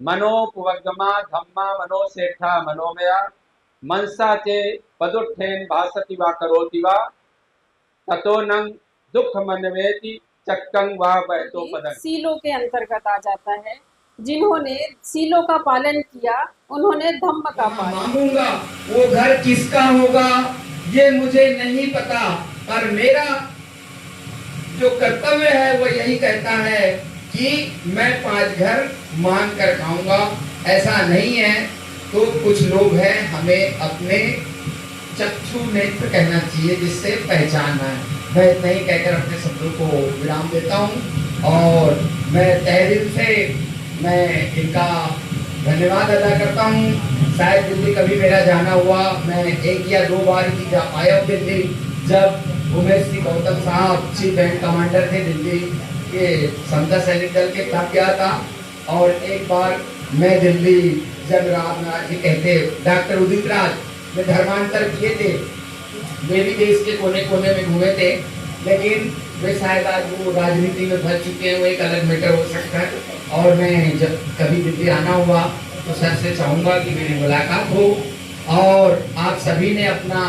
मनोपवगमा धम्मा मनोसेठा मनोमया मनसा चे पदुत्थेन भासति वा करोति वा ततो नंग दुख मनवेति चक्कं वा बहतो पदं। सीलों के अंतर्गत आ जाता है। जिन्होंने सीलों का पालन किया उन्होंने धम्म का पालन मांगूंगा वो घर किसका होगा ये मुझे नहीं पता, पर मेरा जो कर्तव्य है वो यही कहता है कि मैं 5 घर मांग कर खाऊंगा। ऐसा नहीं है तो कुछ लोग हैं, हमें अपने चक्षु नेत्र कहना चाहिए जिससे पहचानना है। मैं इतना ही कहकर अपने शब्दों को विराम देता हूँ और मैं तहे दिल से मैं इनका धन्यवाद अदा करता हूँ। शायद दिल्ली कभी मेरा जाना हुआ, मैं 1 या 2 बार ही जा पाया हूँ दिल्ली। जब उमेश सिंह गौतम साहब चीफ एंड कमांडर थे दिल्ली के समता सैनिक दल के, तब गया था। और एक बार मैं दिल्ली जब रामनाथ जी कहते डॉक्टर उदित राज में धर्मांतर किए थे, वे भी देश के कोने कोने में घूमे थे, लेकिन वे शायद आज वो राजनीति में फंस चुके हैं, वो एक अलग मैटर हो सकता है। और मैं जब कभी दिल्ली आना हुआ तो सर से चाहूँगा कि मेरी मुलाकात हो। और आप सभी ने अपना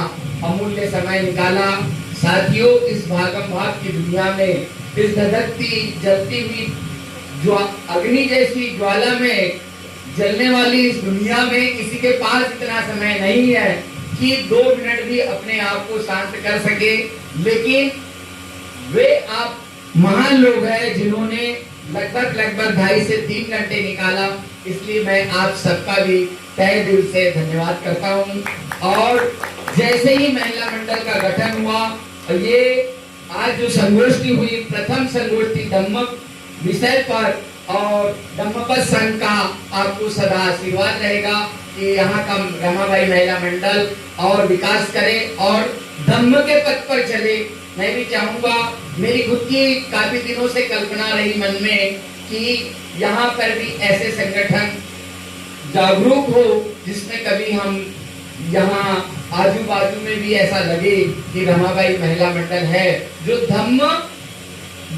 अमूल्य समय निकाला। साथियों, इस भागम भाग की दुनिया में, इस धधकती जलती हुई जो अग्नि जैसी ज्वाला में जलने वाली इस दुनिया में किसी के पास इतना समय नहीं है कि 2 मिनट भी अपने आप को शांत कर सके, लेकिन वे आप महान लोग हैं जिन्होंने लगभग 2.5 से 3 घंटे निकाला। इसलिए मैं आप सबका भी तहे दिल से धन्यवाद करता हूं। और जैसे ही महिला मंडल का गठन हुआ, ये आज जो संगोष्ठी हुई, प्रथम संगोष्ठी धम्मक विषय पर, और धम्मपद संघ का आपको सदा आशीर्वाद रहेगा कि यहाँ का रमाबाई महिला मंडल और विकास करे और धम्म के पथ पर चले। मैं भी चाहूंगा, मेरी खुद की काफी दिनों से कल्पना रही मन में कि यहाँ पर भी ऐसे संगठन जागरूक हो जिसमें कभी हम यहाँ आजू बाजू में भी ऐसा लगे कि रमाबाई महिला मंडल है जो धम्म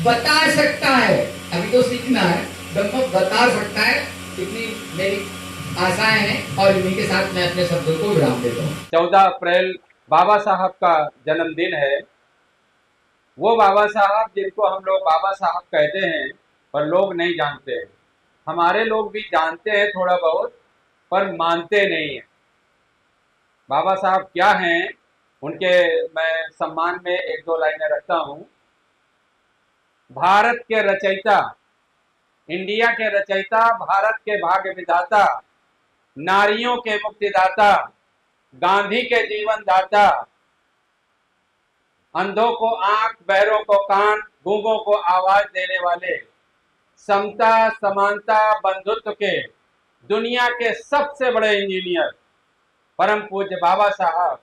बता सकता है। अभी तो सीखना है, धम्म बता सकता है। इतनी मेरी आशाएं हैं और इन्हीं के साथ मैं अपने शब्दों को विराम देता हूँ। 14 अप्रैल बाबा साहब का जन्मदिन है। वो बाबा साहब जिनको हम लोग बाबा साहब कहते हैं पर लोग नहीं जानते हैं। हमारे लोग भी जानते हैं थोड़ा बहुत, पर मानते नहीं हैं। बाबा साहब क्या हैं, उनके मैं सम्मान में 1-2 लाइनें रखता हूँ। भारत के रचयिता, इंडिया के रचयिता, भारत के भाग्य विधाता, नारियों के मुक्तिदाता, गांधी के जीवन दाता, अंधों को आंख, बहरों को कान, गूंगों को आवाज देने वाले, समता, समानता, बंधुत्व के दुनिया के सबसे बड़े इंजीनियर परम पूज्य बाबा साहब।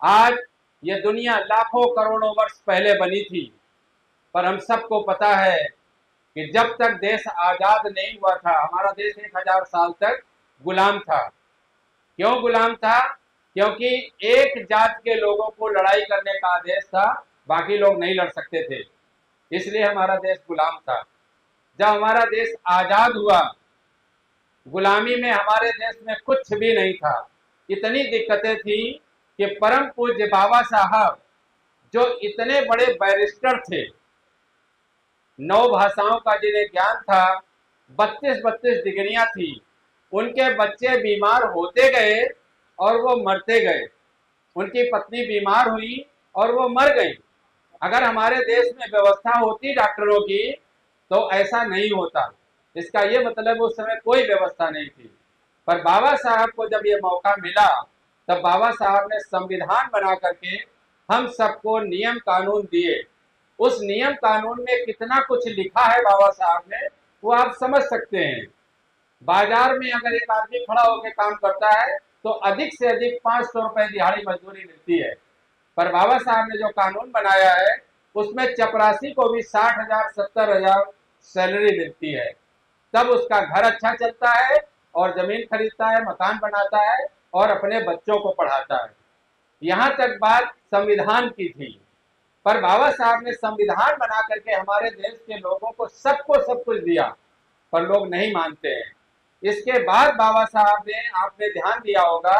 आज ये दुनिया लाखों करोड़ों वर्ष पहले बनी थी, पर हम सबको पता है कि जब तक देश आजाद नहीं हुआ था, हमारा देश 1000 साल तक गुलाम था। क्यों गुलाम था? क्योंकि एक जात के लोगों को लड़ाई करने का आदेश था, बाकी लोग नहीं लड़ सकते थे, इसलिए हमारा देश गुलाम था। जब हमारा देश आजाद हुआ, गुलामी में हमारे देश में कुछ भी नहीं था। इतनी दिक्कतें थी कि परम पूज्य बाबा साहब जो इतने बड़े बैरिस्टर थे, 9 भाषाओं का जिन्हें ज्ञान था, 32 डिग्रियां थी, उनके बच्चे बीमार होते गए और वो मरते गए। उनकी पत्नी बीमार हुई और वो मर गई। अगर हमारे देश में व्यवस्था होती डॉक्टरों की तो ऐसा नहीं होता। इसका ये मतलब उस समय कोई व्यवस्था नहीं थी। पर बाबा साहब को जब ये मौका मिला, तब बाबा साहब ने संविधान बना करके हम सबको नियम कानून दिए। उस नियम कानून में कितना कुछ लिखा है बाबा साहब ने, वो आप समझ सकते हैं। बाजार में अगर एक आदमी खड़ा होकर काम करता है तो अधिक से अधिक 500 रुपए दिहाड़ी मजदूरी मिलती है, पर बाबा साहब ने जो कानून बनाया है उसमें चपरासी को भी 60,000 70,000 सैलरी मिलती है। तब उसका घर अच्छा चलता है और जमीन खरीदता है, मकान बनाता है और अपने बच्चों को पढ़ाता है। यहाँ तक बात संविधान की थी, पर बाबा साहब ने संविधान बना करके हमारे देश के लोगों को सबको सब कुछ दिया, पर लोग नहीं मानते हैं। इसके बाद बाबा साहब ने, आपने ध्यान दिया होगा,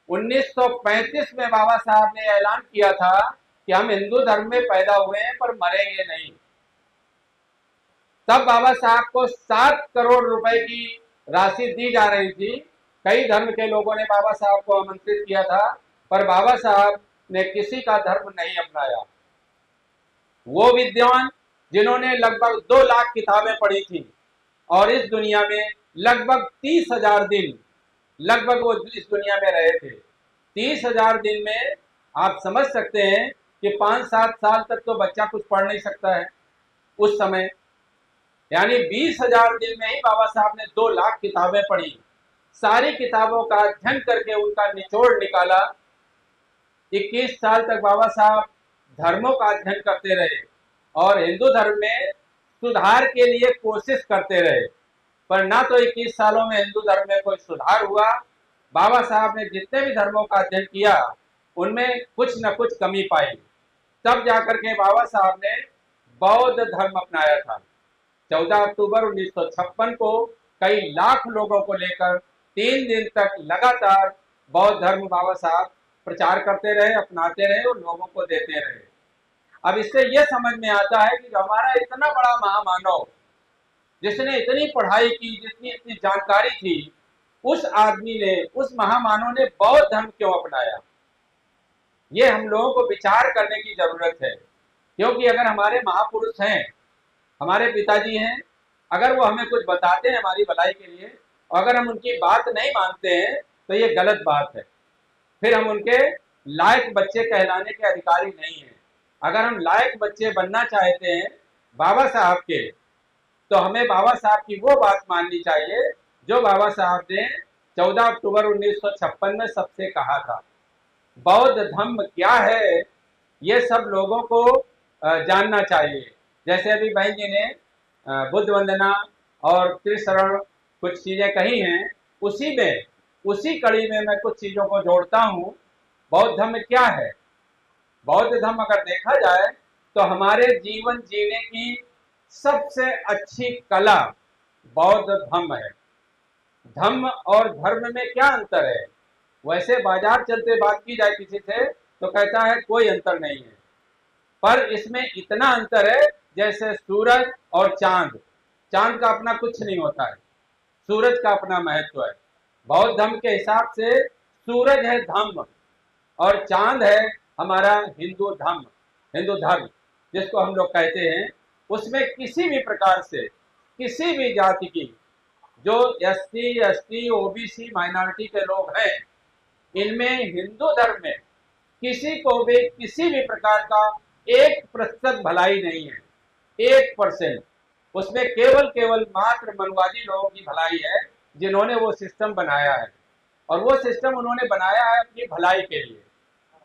1935 में बाबा साहब ने ऐलान किया था कि हम हिंदू धर्म में पैदा हुए हैं पर मरेंगे नहीं। तब बाबा साहब को 7 करोड़ रुपए की राशि दी जा रही थी। कई धर्म के लोगों ने बाबा साहब को आमंत्रित किया था, पर बाबा साहब ने किसी का धर्म नहीं अपनाया। वो विद्वान जिन्होंने लगभग 2 लाख किताबें पढ़ी थी और इस दुनिया में लगभग 30,000 दिन लगभग वो इस दुनिया में रहे थे। 30,000 दिन में आप समझ सकते हैं कि 5-7 साल तक तो बच्चा कुछ पढ़ नहीं सकता है उस समय। यानी 20,000 दिन में ही बाबा साहब ने 2 लाख किताबें पढ़ी। सारी किताबों का अध्ययन करके उनका निचोड़ निकाला। 21 साल तक बाबा साहब धर्मों का अध्ययन करते रहे और हिंदू धर्म में सुधार के लिए कोशिश करते रहे, पर ना तो 21 सालों में हिंदू धर्म में कोई सुधार हुआ। बाबा साहब ने जितने भी धर्मों का अध्ययन किया उनमें कुछ न कुछ कमी पाई। तब जाकर के बाबा साहब ने बौद्ध धर्म अपनाया था। 14 अक्टूबर 1956 को कई लाख लोगों को लेकर 3 दिन तक लगातार बौद्ध धर्म बाबा साहब प्रचार करते रहे, अपनाते रहे और लोगों को देते रहे। अब इससे यह समझ में आता है कि जो हमारा इतना बड़ा महामानव, जिसने इतनी पढ़ाई की, जिसकी इतनी जानकारी थी, उस आदमी ने, उस महामानव ने बौद्ध धर्म क्यों अपनाया? ये हम लोगों को विचार करने की जरूरत है। क्योंकि अगर हमारे महापुरुष हैं, हमारे पिताजी हैं, अगर वो हमें कुछ बताते हैं हमारी भलाई के लिए और अगर हम उनकी बात नहीं मानते हैं तो ये गलत बात है। फिर हम उनके लायक बच्चे कहलाने के अधिकारी नहीं हैं। अगर हम लायक बच्चे बनना चाहते हैं बाबा साहब के, तो हमें बाबा साहब की वो बात माननी चाहिए जो बाबा साहब ने 14 अक्टूबर 1956 में सबसे कहा था। बौद्ध धर्म क्या है ये सब लोगों को जानना चाहिए। जैसे अभी बहन जी ने बुद्ध वंदना और त्रिशरण कुछ चीजें कही हैं, उसी कड़ी में मैं कुछ चीजों को जोड़ता हूँ। बौद्ध धर्म क्या है? बौद्ध धर्म अगर देखा जाए तो हमारे जीवन जीने की सबसे अच्छी कला बौद्ध धर्म है। धर्म और धर्म में क्या अंतर है? वैसे बाजार चलते बात की जाए किसी से तो कहता है कोई अंतर नहीं है, पर इसमें इतना अंतर है जैसे सूरज और चांद। चांद का अपना कुछ नहीं होता है, सूरज का अपना महत्व है। बौद्ध धर्म के हिसाब से सूरज है धम्म और चांद है हमारा हिंदू धर्म जिसको हम लोग कहते हैं। उसमें किसी भी प्रकार से किसी भी जाति की जो एससी, एसटी, ओबीसी, माइनॉरिटी के लोग हैं, इनमें हिंदू धर्म में किसी को भी किसी भी प्रकार का 1% भलाई नहीं है। 1%। उसमें केवल मात्र मनवादी लोगों की भलाई है जिन्होंने वो सिस्टम बनाया है, और वो सिस्टम उन्होंने बनाया है अपनी भलाई के लिए।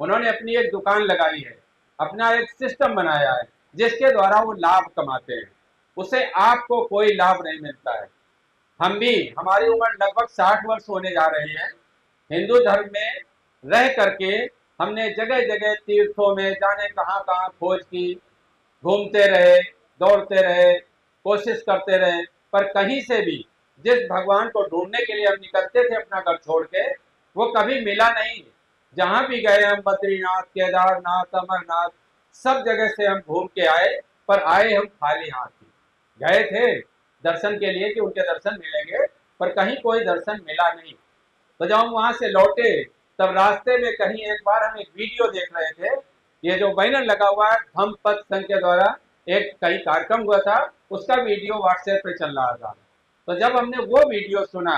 उन्होंने अपनी एक दुकान लगाई है, अपना एक सिस्टम बनाया है जिसके द्वारा वो लाभ कमाते हैं। उससे आपको कोई लाभ नहीं मिलता है। हम भी, हमारी उम्र लगभग 60 वर्ष होने जा रही है। हिंदू धर्म में रह करके हमने जगह जगह तीर्थों में जाने कहाँ कहाँ खोज की, घूमते रहे, दौड़ते रहे, कोशिश करते रहे, पर कहीं से भी जिस भगवान को ढूंढने के लिए हम निकलते थे अपना घर छोड़ के, वो कभी मिला नहीं। जहां भी गए हम, बद्रीनाथ, केदारनाथ, अमरनाथ, सब जगह से हम घूम के आए, पर आए हम खाली हाथ ही। गए थे दर्शन के लिए कि उनके दर्शन मिलेंगे, पर कहीं कोई दर्शन मिला नहीं। तो जब हम वहां से लौटे तब रास्ते में कहीं एक बार हम एक वीडियो देख रहे थे। ये जो बैनर लगा हुआ है धम्म पथ संघ के द्वारा एक कहीं कार्यक्रम हुआ था, उसका वीडियो व्हाट्सएप पे चल रहा था। तो जब हमने वो वीडियो सुना,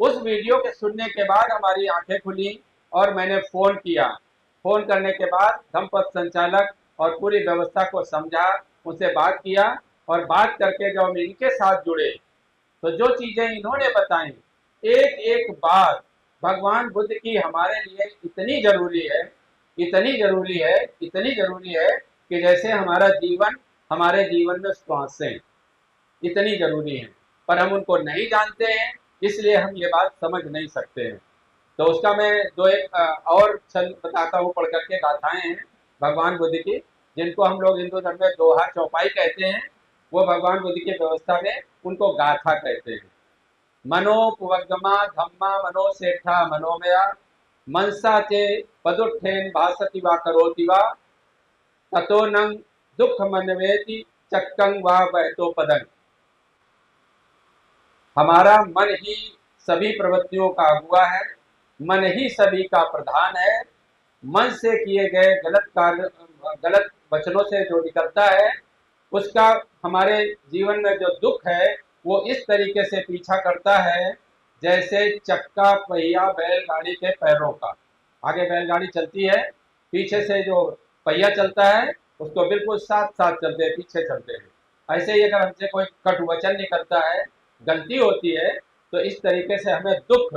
उस वीडियो के सुनने के बाद हमारी आंखें खुली और मैंने फोन किया। फोन करने के बाद धम्मपथ संचालक और पूरी व्यवस्था को समझा, उनसे बात किया, और बात करके जब हम इनके साथ जुड़े तो जो चीजें इन्होंने बताई, एक एक बात भगवान बुद्ध की हमारे लिए इतनी जरूरी है, इतनी जरूरी है, इतनी जरूरी है कि जैसे हमारा जीवन, हमारे जीवन में श्वासें इतनी जरूरी है, पर हम उनको नहीं जानते हैं, इसलिए हम ये बात समझ नहीं सकते हैं। तो उसका मैं दो एक और छंद बताता हूँ, पढ़ करके गाथाएं हैं भगवान बुद्ध की, जिनको हम लोग हिंदू धर्म में दोहा चौपाई कहते हैं। वो भगवान बुद्ध की व्यवस्था में उनको गाथा कहते हैं। मनोपवगमा धम्मा मनोसेठा मनोमया मनसा चे पदुत्थेन भासति वा करोति वा ततो नंग दुख मनवेति चक्कं वा वहतो पदं। हमारा मन ही सभी प्रवृत्तियों का अगुआ है, मन ही सभी का प्रधान है। मन से किए गए गलत कार्य, गलत वचनों से जो निकलता है उसका हमारे जीवन में जो दुख है वो इस तरीके से पीछा करता है जैसे चक्का पहिया बैलगाड़ी के पैरों का। आगे बैलगाड़ी चलती है, पीछे से जो पहिया चलता है उसको बिल्कुल साथ साथ चलते हैं, पीछे चलते हैं। ऐसे ही अगर हमसे कोई कटु वचन निकलता है, गलती होती है, तो इस तरीके से हमें दुख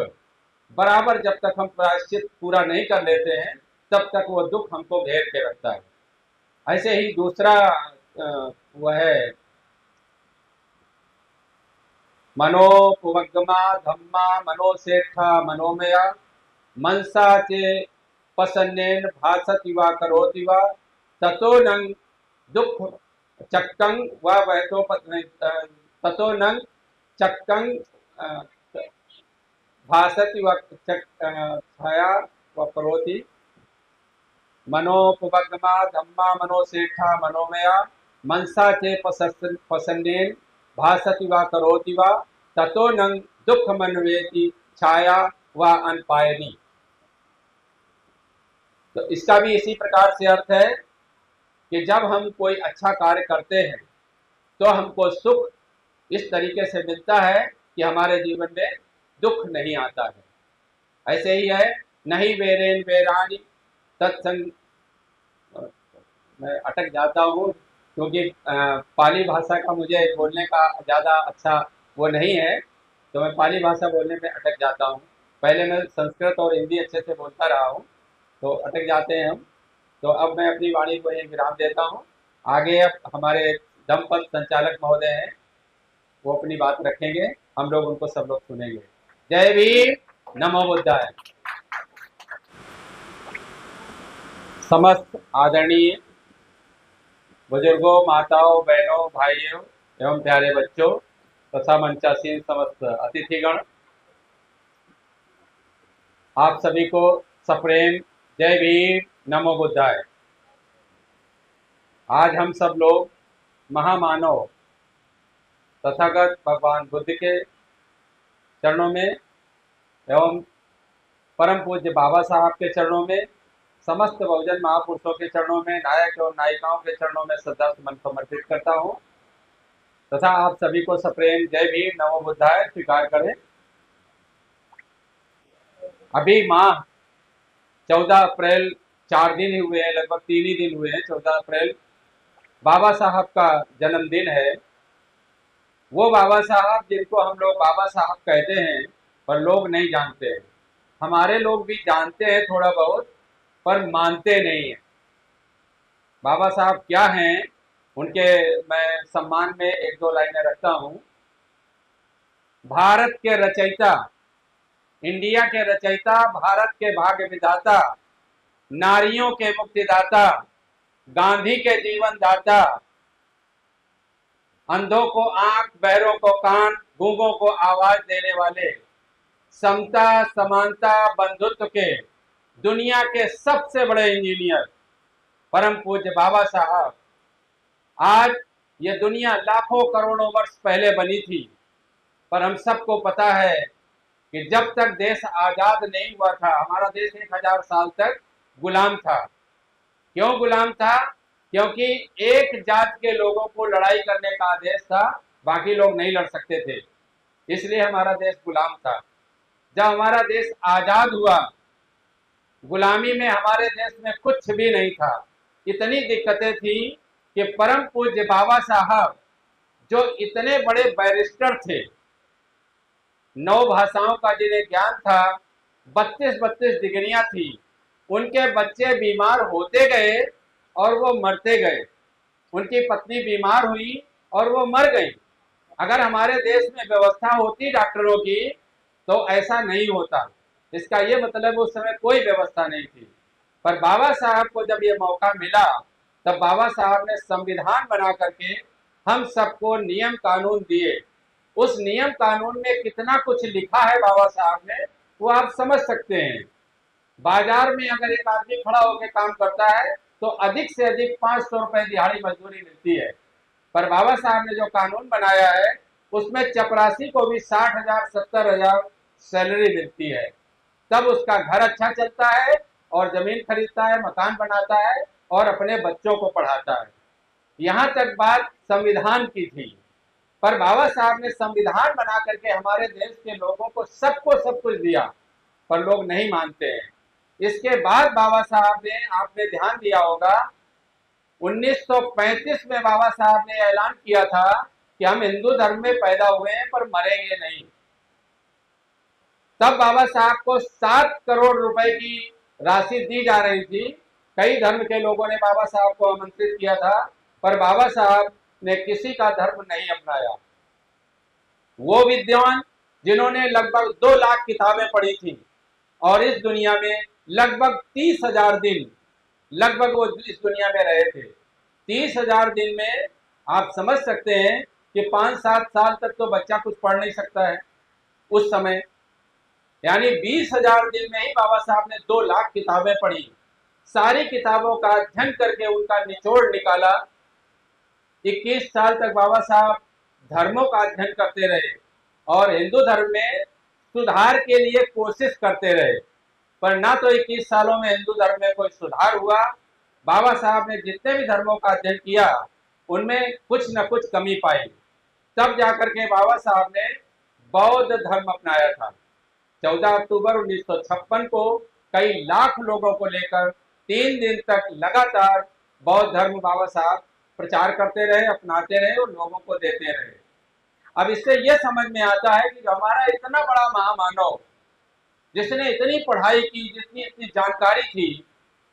बराबर जब तक हम प्रायश्चित पूरा नहीं कर लेते हैं तब तक वो दुख हमको घेर के रखता है। ऐसे ही दूसरा वह है मनोपवगमा धम्मा मनोसेठा मनोमया मनसा चे पसन्नेन भासति वा करोति वा ततो नंग दुख चक्कं वा वहतो ततो नंग चक्कं भासति वा छाया व करोति मनोपवगमा धम्मा मनोसेठा मनोमया मनसा चे पसन्नेन भासति वा करोति वा ततो नंग दुख मनवेति छाया व अनपायनी। तो इसका भी इसी प्रकार से अर्थ है कि जब हम कोई अच्छा कार्य करते हैं तो हमको सुख इस तरीके से मिलता है कि हमारे जीवन में दुख नहीं आता है। ऐसे ही है नहीं वेरेन वेरानी तत्संग। मैं अटक जाता हूँ क्योंकि पाली भाषा का मुझे बोलने का ज़्यादा अच्छा वो नहीं है, तो मैं पाली भाषा बोलने में अटक जाता हूँ। पहले मैं संस्कृत और हिंदी अच्छे से बोलता रहा हूँ, तो अटक जाते हैं हम। तो अब मैं अपनी वाणी को एक विराम देता हूँ। आगे अब हमारे दमपत संचालक महोदय हैं, वो अपनी बात रखेंगे, हम लोग उनको सब लोग सुनेंगे। जय भीम, नमो बुद्धाय। समस्त आदरणीय बुजुर्गों, माताओं, बहनों, भाइयों एवं प्यारे बच्चों तथा मंचासीन समस्त अतिथिगण, आप सभी को सप्रेम जय भीम, नमो बुद्धाय। आज हम सब लोग महामानव तथागत भगवान बुद्ध के चरणों में एवं परम पूज्य बाबा साहब के चरणों में, समस्त बहुजन महापुरुषों के चरणों में, नायक और नायिकाओं के चरणों में श्रद्धा सुमन समर्पित करता हूँ तथा आप सभी को सप्रेम जय भीम, नमो बुद्धाय स्वीकार करें। अभी माह 14 अप्रैल 4 दिन ही हुए हैं, लगभग 3 ही दिन हुए हैं। 14 अप्रैल बाबा साहब का जन्मदिन है। वो बाबा साहब जिनको हम लोग बाबा साहब कहते हैं पर लोग नहीं जानते हैं। हमारे लोग भी जानते हैं थोड़ा बहुत पर मानते नहीं हैं। बाबा साहब क्या हैं, उनके मैं सम्मान में 1-2 लाइनें रखता हूँ। भारत के रचयिता, इंडिया के रचयिता, भारत के भाग्य विधाता, नारियों के मुक्तिदाता, गांधी के जीवन दाता, अंधों को आंख, बहरों को कान, गूंगों को आवाज देने वाले, समता समानता बंधुत्व के दुनिया के सबसे बड़े इंजीनियर परम पूज्य बाबा साहब। आज ये दुनिया लाखों करोड़ों वर्ष पहले बनी थी, पर हम सबको पता है कि जब तक देश आजाद नहीं हुआ था, हमारा देश 1000 साल तक गुलाम था। क्यों गुलाम था? क्योंकि एक जात के लोगों को लड़ाई करने का आदेश था, बाकी लोग नहीं लड़ सकते थे, इसलिए हमारा देश गुलाम था। जब हमारा देश आजाद हुआ, गुलामी में हमारे देश में कुछ भी नहीं था। इतनी दिक्कतें थी कि परम पूज्य बाबा साहब जो इतने बड़े बैरिस्टर थे, 9 भाषाओं का जिन्हें ज्ञान था, 32 डिग्रियां थी, उनके बच्चे बीमार होते गए और वो मरते गए। उनकी पत्नी बीमार हुई और वो मर गई। अगर हमारे देश में व्यवस्था होती डॉक्टरों की तो ऐसा नहीं होता। इसका ये मतलब उस समय कोई व्यवस्था नहीं थी। पर बाबा साहब को जब ये मौका मिला तब बाबा साहब ने संविधान बना करके हम सबको नियम कानून दिए उस नियम कानून में कितना कुछ लिखा है बाबा साहब ने, वो आप समझ सकते हैं। बाजार में अगर एक आदमी खड़ा होकर काम करता है तो अधिक से अधिक 500 रुपए दिहाड़ी मजदूरी मिलती है, पर बाबा साहब ने जो कानून बनाया है उसमें चपरासी को भी 60,000 70,000 सैलरी मिलती है, तब उसका घर अच्छा चलता है और जमीन खरीदता है, मकान बनाता है और अपने बच्चों को पढ़ाता है। यहाँ तक बात संविधान की थी, पर बाबा साहब ने संविधान बना करके हमारे देश के लोगों को सबको सब कुछ दिया, पर लोग नहीं मानते हैं। इसके बाद बाबा साहब ने, आपने ध्यान दिया होगा, 1935 में बाबा साहब ने ऐलान किया था कि हम हिंदू धर्म में पैदा हुए हैं पर मरेंगे नहीं। तब बाबा साहब को 7 करोड़ रुपए की राशि दी जा रही थी। कई धर्म के लोगों ने बाबा साहब को आमंत्रित किया था, पर बाबा साहब ने किसी का धर्म नहीं अपनाया। वो विद्वान जिन्होंने लगभग 2 लाख किताबें पढ़ी थी और इस दुनिया में लगभग 30,000 दिन लगभग वो इस दुनिया में रहे थे। 30,000 दिन में आप समझ सकते हैं कि 5-7 साल तक तो बच्चा कुछ पढ़ नहीं सकता है उस समय, यानी 20,000 दिन में ही बाबा साहब ने 2 लाख किताबें पढ़ी। सारी किताबों का अध्ययन करके उनका निचोड़ निकाला। 21 साल तक बाबा साहब धर्मों का अध्ययन करते रहे और हिंदू धर्म में सुधार के लिए कोशिश करते रहे, पर ना तो 21 सालों में हिंदू धर्म में कोई सुधार हुआ। बाबा साहब ने जितने भी धर्मों का अध्ययन किया उनमें कुछ न कुछ कमी पाई। तब जाकर के बाबा साहब ने बौद्ध धर्म अपनाया था। 14 अक्टूबर 1956 को कई लाख लोगों को लेकर 3 दिन तक लगातार बौद्ध धर्म बाबा साहब प्रचार करते रहे, अपनाते रहे और लोगों को देते रहे। अब इससे यह समझ में आता है कि जो हमारा इतना बड़ा महामानव, जिसने इतनी पढ़ाई की, जिसकी इतनी जानकारी थी,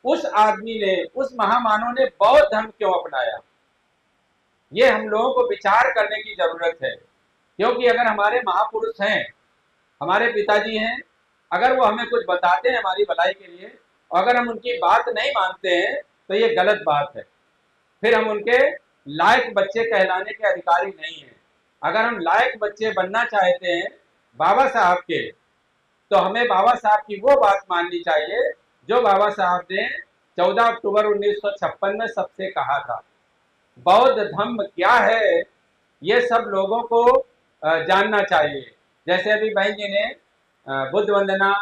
उस आदमी ने, उस महामानव ने बौद्ध धर्म क्यों अपनाया? ये हम लोगों को विचार करने की जरूरत है, क्योंकि अगर हमारे महापुरुष हैं, हमारे पिताजी हैं, अगर वो हमें कुछ बताते हैं हमारी भलाई के लिए और अगर हम उनकी बात नहीं मानते हैं तो ये गलत बात है। फिर हम उनके लायक बच्चे कहलाने के अधिकारी नहीं हैं। अगर हम लायक बच्चे बनना चाहते हैं बाबा साहब के, तो हमें बाबा साहब की वो बात माननी चाहिए जो बाबा साहब ने 14 अक्टूबर 1956 में सबसे कहा था। बौद्ध धर्म क्या है ये सब लोगों को जानना चाहिए। जैसे अभी बहन जी ने बुद्ध वंदना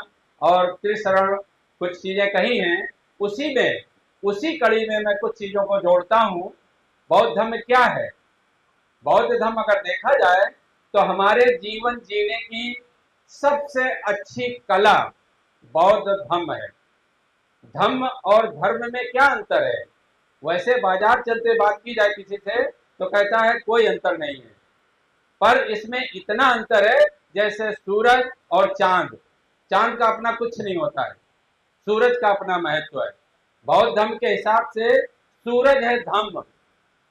और त्रिशरण कुछ चीजें कही हैं, उसी कड़ी में मैं कुछ चीजों को जोड़ता हूँ। बौद्ध धर्म क्या है? बौद्ध धर्म अगर देखा जाए तो हमारे जीवन जीने की सबसे अच्छी कला बौद्ध धर्म है। धर्म और धर्म में क्या अंतर है? वैसे बाजार चलते बात की जाए किसी से तो कहता है कोई अंतर नहीं है, पर इसमें इतना अंतर है जैसे सूरज और चांद। चांद का अपना कुछ नहीं होता है, सूरज का अपना महत्व है। बौद्ध धर्म के हिसाब से सूरज है धम्म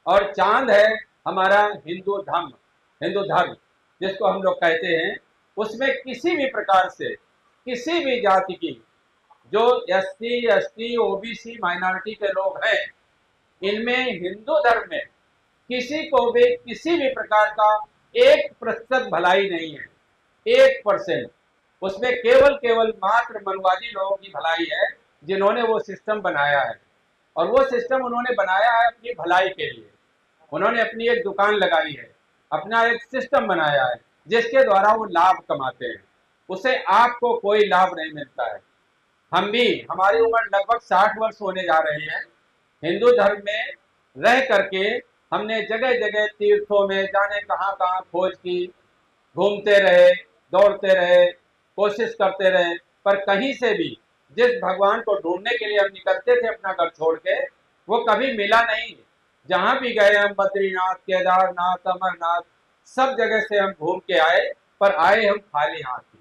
और चांद है हमारा हिंदू धर्म जिसको हम लोग कहते हैं। उसमें किसी भी प्रकार से किसी भी जाति की जो एससी, एसटी, ओबीसी, माइनॉरिटी के लोग हैं, इनमें हिंदू धर्म में किसी को भी किसी भी प्रकार का 1% भलाई नहीं है, 1%। उसमें केवल मात्र मनवादी लोगों की भलाई है जिन्होंने वो सिस्टम बनाया है, और वो सिस्टम उन्होंने बनाया है अपनी भलाई के लिए। उन्होंने अपनी एक दुकान लगाई है, अपना एक सिस्टम बनाया है जिसके द्वारा वो लाभ कमाते हैं, उसे आपको कोई लाभ नहीं मिलता है। हम भी, हमारी उम्र लगभग 60 वर्ष होने जा रही है, हिंदू धर्म में रह करके हमने जगह जगह तीर्थों में जाने कहाँ कहाँ खोज की, घूमते रहे, दौड़ते रहे, कोशिश करते रहे, पर कहीं से भी जिस भगवान को ढूंढने के लिए हम निकलते थे अपना घर छोड़ के, वो कभी मिला नहीं। जहां भी गए हम, बद्रीनाथ, केदारनाथ, अमरनाथ, सब जगह से हम घूम के आए, पर आए हम खाली हाथ ही।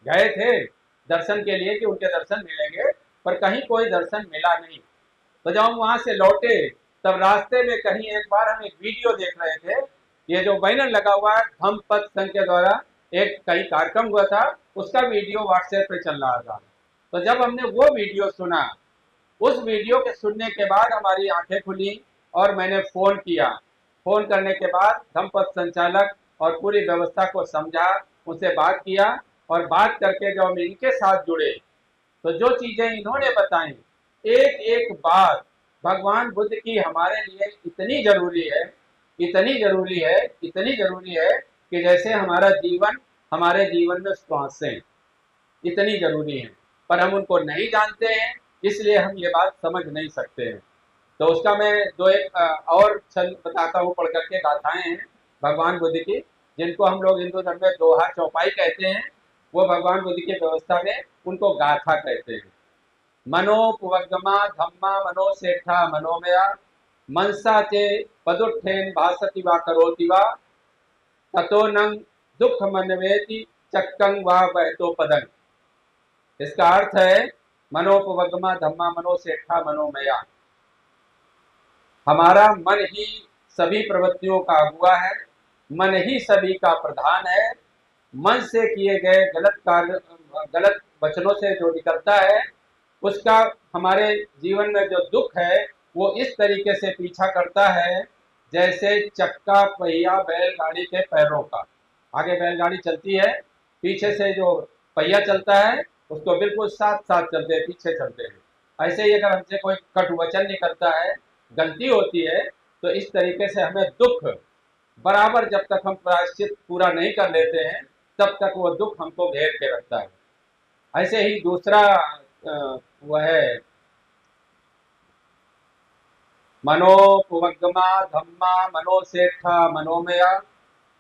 गए थे दर्शन के लिए कि उनके दर्शन मिलेंगे, पर कहीं कोई दर्शन मिला नहीं। तो जब हम वहां से लौटे तब रास्ते में कहीं एक बार हम एक वीडियो देख रहे थे, ये जो बैनर लगा हुआ है धम्म पथ संघ के द्वारा एक कहीं कार्यक्रम हुआ था, उसका वीडियो व्हाट्सएप पे चल रहा था। तो जब हमने वो वीडियो सुना, उस वीडियो के सुनने के बाद हमारी आंखें खुली और मैंने फ़ोन किया। फ़ोन करने के बाद धम्म पथ संचालक और पूरी व्यवस्था को समझा, उनसे बात किया, और बात करके जब हम इनके साथ जुड़े तो जो चीजें इन्होंने बताई, एक एक बात भगवान बुद्ध की हमारे लिए इतनी जरूरी है, इतनी जरूरी है, इतनी जरूरी है कि जैसे हमारा जीवन, हमारे जीवन में श्वासें इतनी जरूरी है, पर हम उनको नहीं जानते हैं, इसलिए हम ये बात समझ नहीं सकते हैं। तो उसका मैं दो एक और छल बताता हूँ, पढ़ करके गाथाएं हैं भगवान बुद्ध की, जिनको हम लोग हिंदू धर्म में दोहा चौपाई कहते हैं, वो भगवान बुद्ध की व्यवस्था में उनको गाथा कहते हैं। मनोपवगमा धम्मा मनोसेठा मनोमया मनसा चे पदुत्थेन भासति वा करोति वा ततो नंग दुख मनवेति चक्कं वा बहतो पदं। इसका अर्थ है मनोपवगमा धम्मा मनोसेठा मनोमया, हमारा मन ही सभी प्रवृत्तियों का अगुआ है, मन ही सभी का प्रधान है। मन से किए गए गलत कार्य, गलत वचनों से जो निकलता है, उसका हमारे जीवन में जो दुख है वो इस तरीके से पीछा करता है जैसे चक्का पहिया बैलगाड़ी के पैरों का। आगे बैलगाड़ी चलती है, पीछे से जो पहिया चलता है उसको बिल्कुल साथ साथ चलते हैं, पीछे चलते हैं। ऐसे ही अगर हमसे कोई कटु वचन निकलता है, गलती होती है, तो इस तरीके से हमें दुख बराबर, जब तक हम प्रायश्चित पूरा नहीं कर लेते हैं तब तक वो दुख हमको घेर के रखता है। ऐसे ही दूसरा वह है मनोपवगमा धम्मा मनोसेठा मनोमया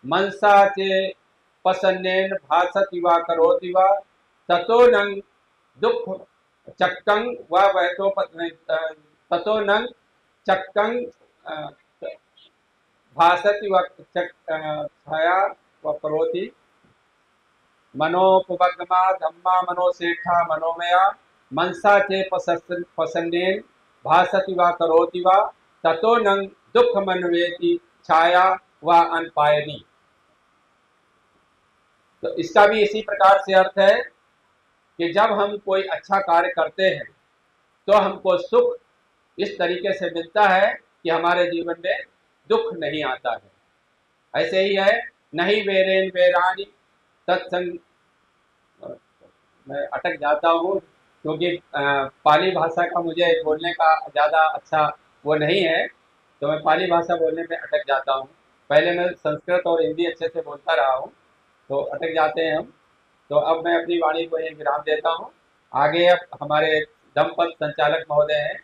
मनसा चे पसन्नेन भासति वा करोति वा ततो नंग दुख चक्कं वा वहतो ततो नंग चक्कं भासति व छाया व करोति। मनोपवगमा धम्मा मनोसेठा मनोमया मनसा चे पसन्नेन भासति वा करोति वा ततो नंग दुख मनवेति छाया व अनपायनी। तो इसका भी इसी प्रकार से अर्थ है कि जब हम कोई अच्छा कार्य करते हैं तो हमको सुख इस तरीके से मिलता है कि हमारे जीवन में दुख नहीं आता है। ऐसे ही है नहीं वेरेन वेरानी तत्संग। मैं अटक जाता हूँ क्योंकि पाली भाषा का मुझे बोलने का ज़्यादा अच्छा वो नहीं है, तो मैं पाली भाषा बोलने में अटक जाता हूँ। पहले मैं संस्कृत और हिंदी अच्छे से बोलता रहा हूँ, तो अटक जाते हैं हम। तो अब मैं अपनी वाणी को एक विराम देता हूँ। आगे अब हमारे धम्मपद संचालक महोदय हैं,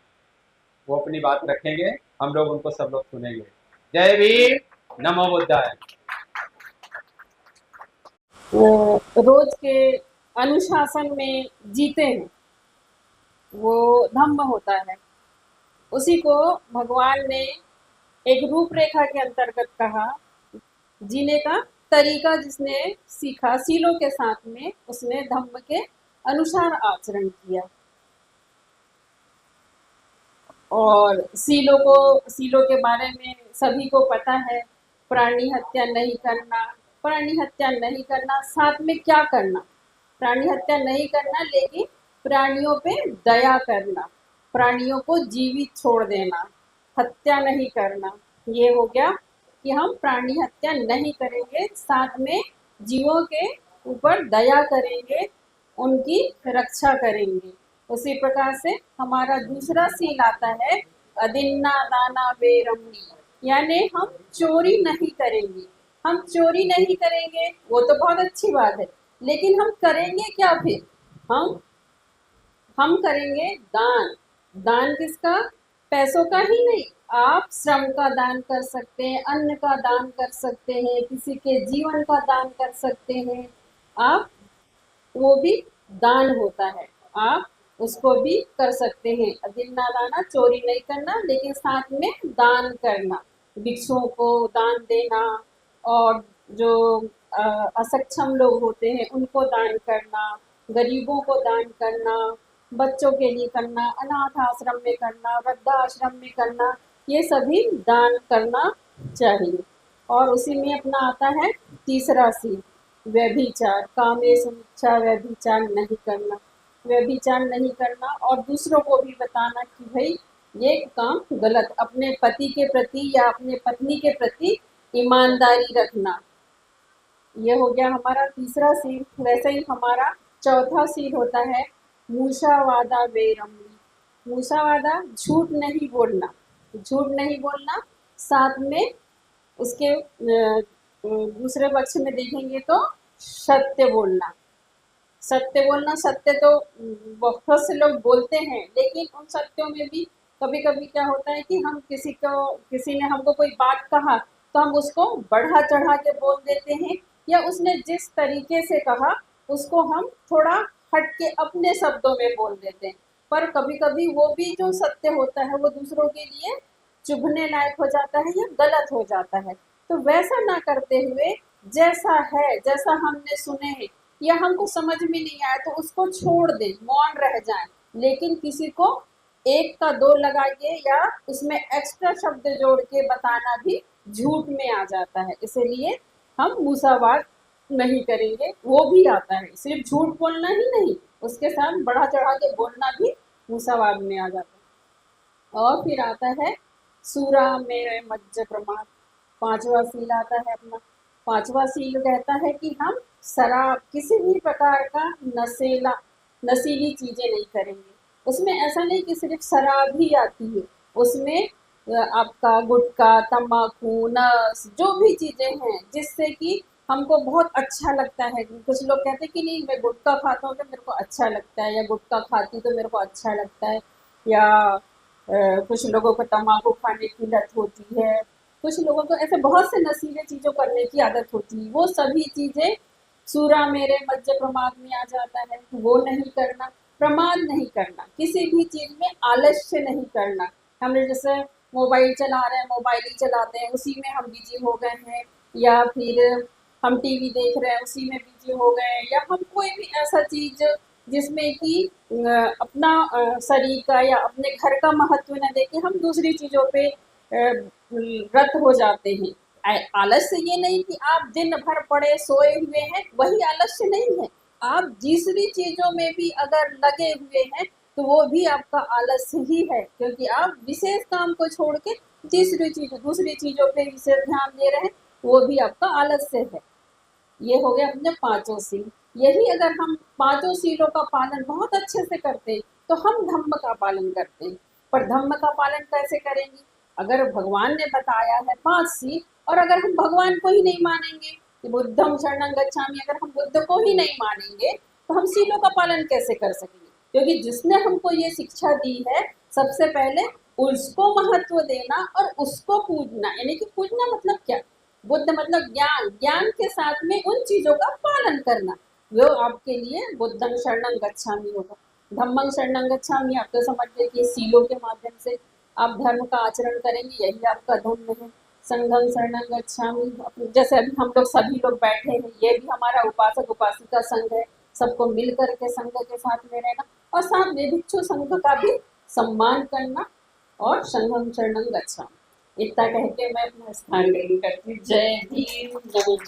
वो अपनी बात रखेंगे, हम लोग उनको सब लोग सुनेंगे। जय भीम, नमो बुद्धाय। रोज के अनुशासन में जीते हैं, वो धम्म होता है। उसी को भगवान ने एक रूपरेखा के अंतर्गत कहा, जीने का तरीका जिसने सीखा सीलों के साथ में, उसने धम्म के अनुसार आचरण किया। और सीलों के बारे में सभी को पता है, प्राणी हत्या नहीं करना, प्राणी हत्या नहीं करना, साथ में क्या करना, प्राणी हत्या नहीं करना लेकिन प्राणियों पे दया करना, प्राणियों को जीवित छोड़ देना, हत्या नहीं करना। ये हो गया कि हम प्राणी हत्या नहीं करेंगे, साथ में जीवों के ऊपर दया करेंगे, उनकी रक्षा करेंगे। उसी प्रकार से हमारा दूसरा सील आता है अदिन्ना दाना बेरमणी, यानी हम चोरी नहीं करेंगे। हम चोरी नहीं करेंगे वो तो बहुत अच्छी बात है, लेकिन हम करेंगे क्या फिर? हम करेंगे दान। दान किसका? पैसों का ही नहीं, आप श्रम का दान कर सकते हैं, अन्न का दान कर सकते हैं, किसी के जीवन का दान कर सकते हैं आप, वो भी दान होता है, आप उसको भी कर सकते हैं। अदिन्ना दाना, चोरी नहीं करना लेकिन साथ में दान करना, भिक्षुओं को दान देना, और जो असक्षम लोग होते हैं उनको दान करना, गरीबों को दान करना, बच्चों के लिए करना, अनाथ आश्रम में करना, वृद्धाश्रम में करना, ये सभी दान करना चाहिए। और उसी में अपना आता है तीसरा सील, व्यभिचार। कामेषु व्यभिचार नहीं करना, व्यभिचार नहीं करना, और दूसरों को भी बताना कि भाई ये काम गलत, अपने पति के प्रति या अपने पत्नी के प्रति ईमानदारी रखना, ये हो गया हमारा तीसरा सील। वैसे ही हमारा चौथा सील होता है मूसावादा बेरमनी। मूसावादा झूठ नहीं बोलना, झूठ नहीं बोलना। साथ में उसके दूसरे पक्ष में देखेंगे तो सत्य बोलना। सत्य बोलना, सत्य तो बहुत से लोग बोलते हैं, लेकिन उन सत्यों में भी कभी कभी क्या होता है कि हम किसी ने हमको कोई बात कहा तो हम उसको बढ़ा चढ़ा के बोल देते हैं, या उसने जिस तरीके से कहा उसको हम थोड़ा हट के अपने शब्दों में बोल देते हैं। पर कभी कभी वो भी जो सत्य होता है वो दूसरों के लिए चुभने लायक हो जाता है या गलत हो जाता है। तो वैसा ना करते हुए जैसा है, जैसा हमने सुने या हमको समझ में नहीं आया तो उसको छोड़ दें, मौन रह जाएं। लेकिन किसी को एक का दो लगा के या उसमें एक्स्ट्रा शब्द जोड़ के बताना भी झूठ में आ जाता है। इसलिए हम मूसावाद नहीं करेंगे। वो भी आता है, सिर्फ झूठ बोलना ही नहीं, उसके साथ बढ़ा चढ़ा के बोलना भी मूसावाद में आ जाता है। और फिर आता है सूरा मेरे मज्ज प्रमाण। पांचवा सील आता है अपना। पांचवा सील कहता है कि हम शराब, किसी भी प्रकार का नशीली चीजें नहीं करेंगे। उसमें ऐसा नहीं कि सिर्फ शराब ही आती है, उसमें आपका गुटखा, तम्बाकू, नस, जो भी चीजें हैं जिससे कि हमको बहुत अच्छा लगता है। कुछ लोग कहते हैं कि नहीं मैं गुटखा खाता हूँ तो मेरे को अच्छा लगता है, या गुटखा खाती तो मेरे को अच्छा लगता है, या कुछ लोगों को तम्बाकू खाने की लत होती है, कुछ लोगों को ऐसे बहुत से नशीले चीजों करने की आदत होती है। वो सभी चीजें सूरा मेरे मज्ज प्रमाद में आ जाता है। वो नहीं करना, प्रमाद नहीं करना, किसी भी चीज में आलस्य नहीं करना। हमने जैसे मोबाइल चला रहे हैं, मोबाइल ही चलाते हैं, उसी में हम बिजी हो गए हैं, या फिर हम टीवी देख रहे हैं उसी में बिजी हो गए हैं, या हम कोई भी ऐसा चीज जिसमें कि अपना शरीर का या अपने घर का महत्व न देके हम दूसरी चीजों पे रत हो जाते हैं। आलस्य ये नहीं कि आप दिन भर पड़े सोए हुए हैं, वही आलस्य नहीं है। आप दूसरी चीजों में भी अगर लगे हुए हैं तो वो भी आपका आलस्य ही है, क्योंकि आप विशेष काम को छोड़ के दूसरी चीजों पे विशेष ध्यान दे रहे हैं, वो भी आपका आलस्य है। ये हो गया अपने पांचों सील। यही अगर हम पांचों सीलों का पालन बहुत अच्छे से करते तो हम धम्म का पालन करते हैं। पर धम्म का पालन कैसे करेंगे? अगर भगवान ने बताया है 5 सील, और अगर हम भगवान को ही नहीं मानेंगे कि बुद्धम शरणं गच्छामि, अगर हम बुद्ध को ही नहीं मानेंगे तो हम सीलों का पालन कैसे कर सकेंगे? क्योंकि जिसने हमको ये शिक्षा दी है, सबसे पहले उसको महत्व देना और उसको पूजना। यानी कि पूजना मतलब क्या? बुद्ध मतलब ज्ञान, ज्ञान के साथ में उन चीजों का पालन करना, वो आपके लिए बुद्धं शरणं गच्छामि होगा। धम्मं शरणं गच्छामि आप तो समझ गए कि सीलों के माध्यम से आप धर्म का आचरण करेंगे, यही आपका धम्म है। संघं शरणं गच्छामि, जैसे अभी हम लोग सभी लोग बैठे हैं, ये भी हमारा उपासक उपासिका संघ है। सबको मिल करके संघ के साथ में रहना, और साथ में भिक्षु संघ का भी सम्मान करना, और संघं शरणं गच्छामि। इतना कह के मैं अपना स्थान ग्रहण करती हूँ। जय भीम, जय बुद्ध।